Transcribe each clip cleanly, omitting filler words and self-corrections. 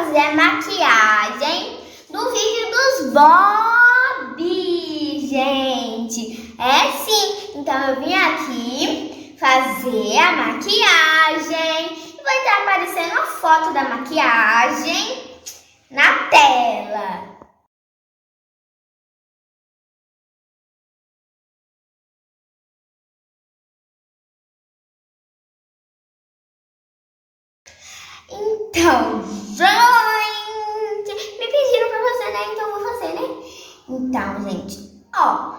fazer a maquiagem do vídeo dos Bob, gente. É sim, então eu vim aqui fazer a maquiagem. Vai estar aparecendo a foto da maquiagem na tela. Então, gente, me pediram pra fazer, né? Então eu vou fazer, né? Então, gente, ó,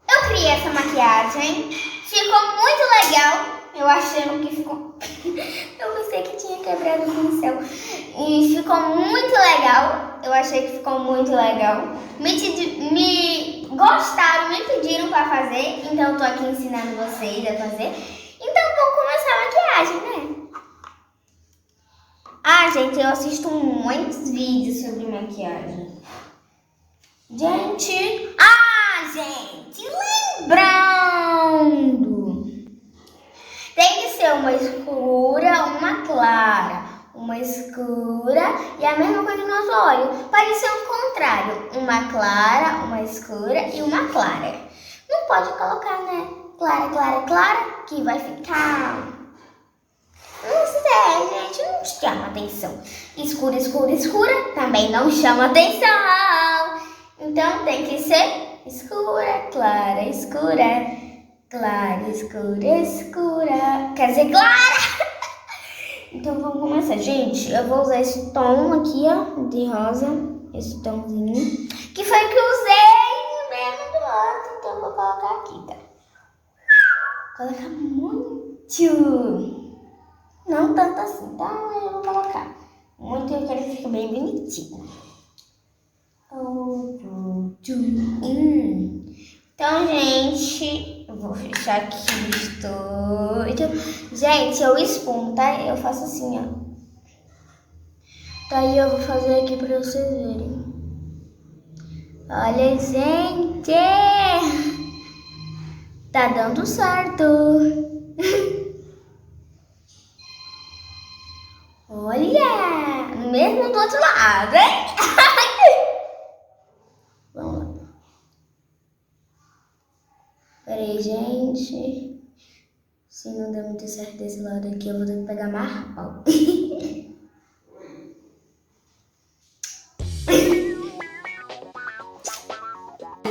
eu criei essa maquiagem, ficou muito legal. Eu achando que ficou... Eu pensei que tinha quebrado o pincel. E ficou muito legal. Eu achei que ficou muito legal. Me gostaram, me pediram pra fazer. Então eu tô aqui ensinando vocês a fazer. Então vamos começar a maquiagem, né? Ah, gente, eu assisto muitos vídeos sobre maquiagem. Gente, lembrando, tem que ser uma escura, uma clara. Uma escura e a mesma coisa nos olhos. Pode ser o contrário, uma clara, uma escura e uma clara. Não pode colocar, né? Clara, clara, clara, que vai ficar... Não sei, gente, não chama atenção. Escura, escura, escura também não chama atenção. Então tem que ser escura, clara, escura. Clara, escura, escura. Quer dizer, clara! Então vamos começar. Gente, eu vou usar esse tom aqui, ó, de rosa. Esse tomzinho. Que foi o que eu usei mesmo do outro. Então eu vou colocar aqui, tá? Colocar muito. Não tanto assim, tá? Mas eu vou colocar. Muito, eu quero que fique bem bonitinho. Então, gente, eu vou fechar aqui o estúdio. Gente, eu espumo, tá? Eu faço assim, ó. Daí eu vou fazer aqui pra vocês verem. Olha, gente! Tá dando certo. Olha! Mesmo do outro lado, hein? Vamos lá. Peraí, gente. Se não der muito certo desse lado aqui, eu vou ter que pegar mais pau.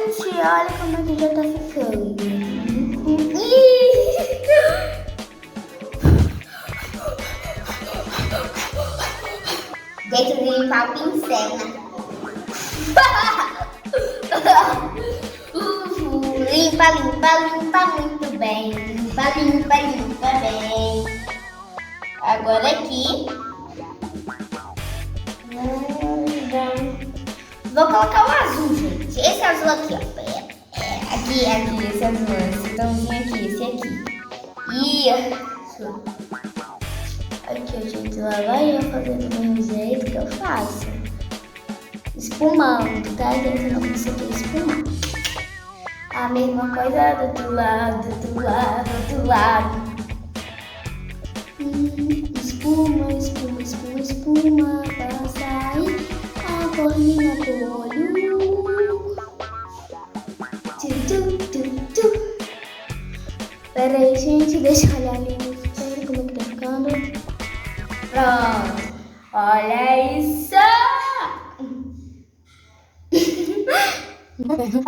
Gente, olha como é que já tá ficando. Jeito de limpar o pincel, né? Limpa, limpa, limpa muito bem. Limpa, limpa, limpa bem. Agora aqui. Vou colocar o azul, gente. Esse azul aqui, ó. Aqui, esse azul. Esse tomzinho aqui, esse aqui. Isso. Aqui, gente, lá vai eu fazendo do mesmo jeito que eu faço. Espumando, tá, gente? Não consegui espumar. A mesma coisa do outro lado, do outro lado, do outro lado. Espuma, espuma, espuma, espuma. Pra sair a forminha do olho. Pera aí, gente, deixa eu olhar ali no espelho como é que tá ficando. Pronto, olha isso! Ai, gente,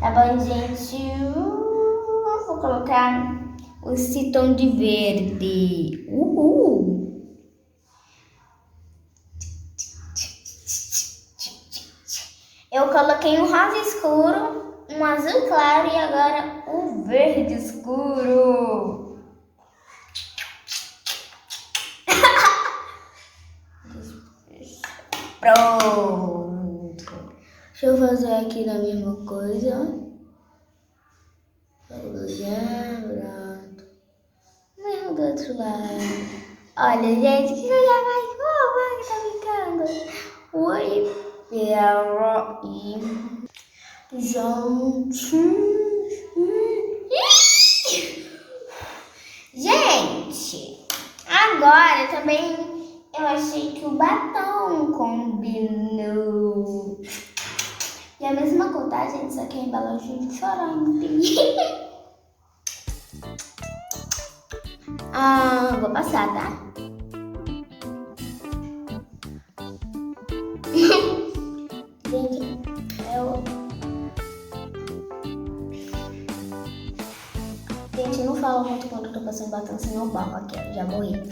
Tá bom, gente? Vou colocar esse tom de verde. Eu coloquei um rosa escuro, um azul claro e agora um verde escuro. Pronto. Deixa eu fazer aqui na mesma coisa. Pronto. outro lado. Olha, gente, que coisa mais fofa que tá brincando. Oi, Pera e gente. Gente, agora também eu achei que o batom combinou. E a mesma cor, tá, gente? Só que a embalagem de choramento. Vou passar, tá? Gente, Gente, não fala muito quando eu tô passando batom, senão eu barro aqui, eu já morri.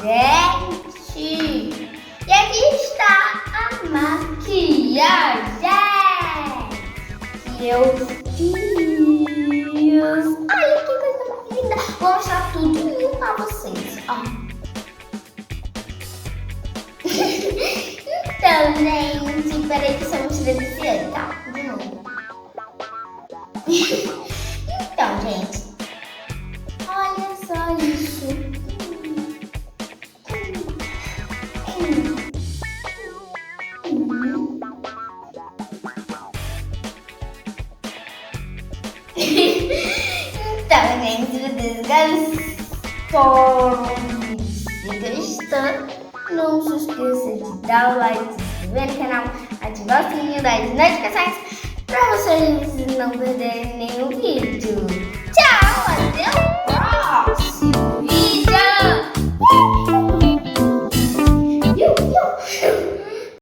Gente, e aqui está a maquiagem que eu fiz. Olha que coisa mais linda. Vou mostrar tudo pra vocês. Ó. Então, gente, peraí que você não tira desse ano, tá? De novo. Então, gente, olha só isso. Então, gente, se vocês gostaram, não se esqueça de dar o like, se inscrever no canal, ativar o sininho das notificações para vocês não perderem nenhum vídeo. Tchau, adeus!